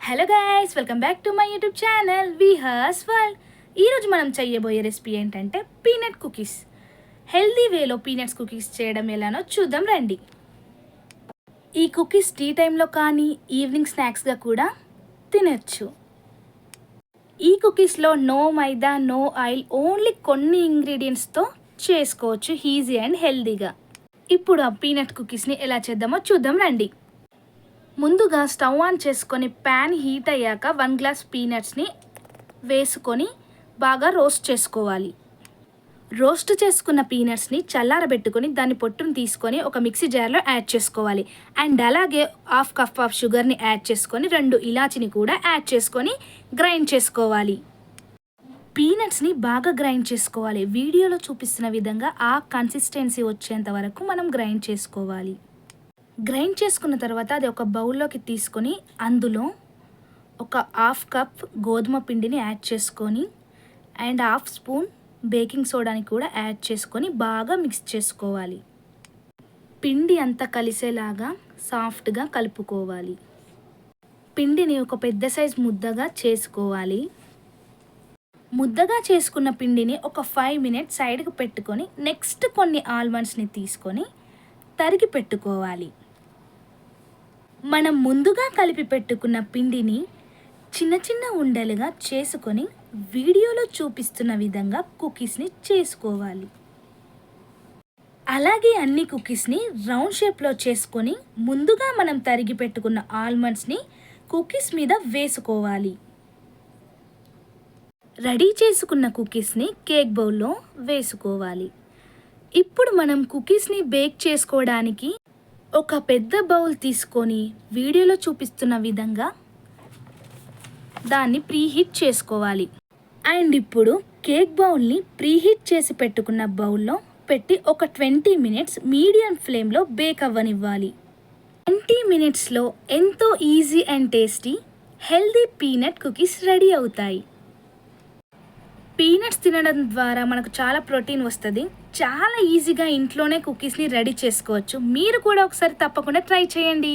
Hello guys, welcome back to my YouTube channel Vihas world. ఈరోజు మనం చేయబోయే రెసిపీ ఏంటంటే పీనట్ కుకీస్. హెల్దీ వేలో పీనట్స్ కుకీస్ చేయడం ఎలానో చూద్దాం రండి. ఈ కుకీస్ టీ టైంలో కానీ ఈవినింగ్ స్నాక్స్గా కూడా తినచ్చు. ఈ కుకీస్లో నో మైదా, నో ఆయిల్, ఓన్లీ కొన్ని ఇంగ్రీడియంట్స్తో చేసుకోవచ్చు ఈజీ అండ్ హెల్దీగా. ఇప్పుడు ఆ పీనట్ కుకీస్ని ఎలా చేద్దామో చూద్దాం రండి. ముందుగా స్టవ్ ఆన్ చేసుకొని ప్యాన్ హీట్ అయ్యాక 1 గ్లాస్ పీనట్స్ని వేసుకొని బాగా రోస్ట్ చేసుకోవాలి. రోస్ట్ చేసుకున్న పీనట్స్ని చల్లారబెట్టుకొని దాని పొట్టును తీసుకొని ఒక మిక్సీ జార్లో యాడ్ చేసుకోవాలి. అండ్ అలాగే హాఫ్ కప్ ఆఫ్ షుగర్ని యాడ్ చేసుకొని 2 ఇలాచిని కూడా యాడ్ చేసుకొని గ్రైండ్ చేసుకోవాలి. పీనట్స్ని బాగా గ్రైండ్ చేసుకోవాలి. వీడియోలో చూపిస్తున్న విధంగా ఆ కన్సిస్టెన్సీ వచ్చేంత వరకు మనం గ్రైండ్ చేసుకోవాలి. గ్రైండ్ చేసుకున్న తర్వాత అది ఒక బౌల్లోకి తీసుకొని అందులో ఒక హాఫ్ కప్ గోధుమ పిండిని యాడ్ చేసుకొని అండ్ హాఫ్ స్పూన్ బేకింగ్ సోడాని కూడా యాడ్ చేసుకొని బాగా మిక్స్ చేసుకోవాలి. పిండి అంతా కలిసేలాగా సాఫ్ట్గా కలుపుకోవాలి. పిండిని ఒక పెద్ద సైజ్ ముద్దగా చేసుకోవాలి. ముద్దగా చేసుకున్న పిండిని ఒక 5 మినిట్స్ సైడ్కి పెట్టుకొని నెక్స్ట్ కొన్ని ఆల్మండ్స్ని తీసుకొని తరిగి పెట్టుకోవాలి. మనం ముందుగా కలిపి పెట్టుకున్న పిండిని చిన్న చిన్న ఉండలుగా చేసుకొని వీడియోలో చూపిస్తున్న విధంగా కుకీస్ని చేసుకోవాలి. అలాగే అన్ని కుకీస్ని రౌండ్ షేప్లో చేసుకొని ముందుగా మనం తరిగి పెట్టుకున్న ఆల్మండ్స్ని కుకీస్ మీద వేసుకోవాలి. రెడీ చేసుకున్న కుకీస్ని కేక్ బౌల్లో వేసుకోవాలి. ఇప్పుడు మనం కుకీస్ని బేక్ చేసుకోవడానికి ఒక పెద్ద బౌల్ తీసుకొని వీడియోలో చూపిస్తున్న విధంగా దాన్ని ప్రీహీట్ చేసుకోవాలి. అండ్ ఇప్పుడు కేక్ బౌల్ని ప్రీహీట్ చేసి పెట్టుకున్న బౌల్లో పెట్టి ఒక 20 మినిట్స్ మీడియం ఫ్లేమ్లో బేక్ అవ్వనివ్వాలి. 20 మినిట్స్లో ఎంతో easy and tasty healthy peanut cookies ready అవుతాయి. పీనట్స్ తినడం ద్వారా మనకు చాలా ప్రోటీన్ వస్తుంది. చాలా ఈజీగా ఇంట్లోనే కుకీస్ని రెడీ చేసుకోవచ్చు. మీరు కూడా ఒకసారి తప్పకుండా ట్రై చేయండి.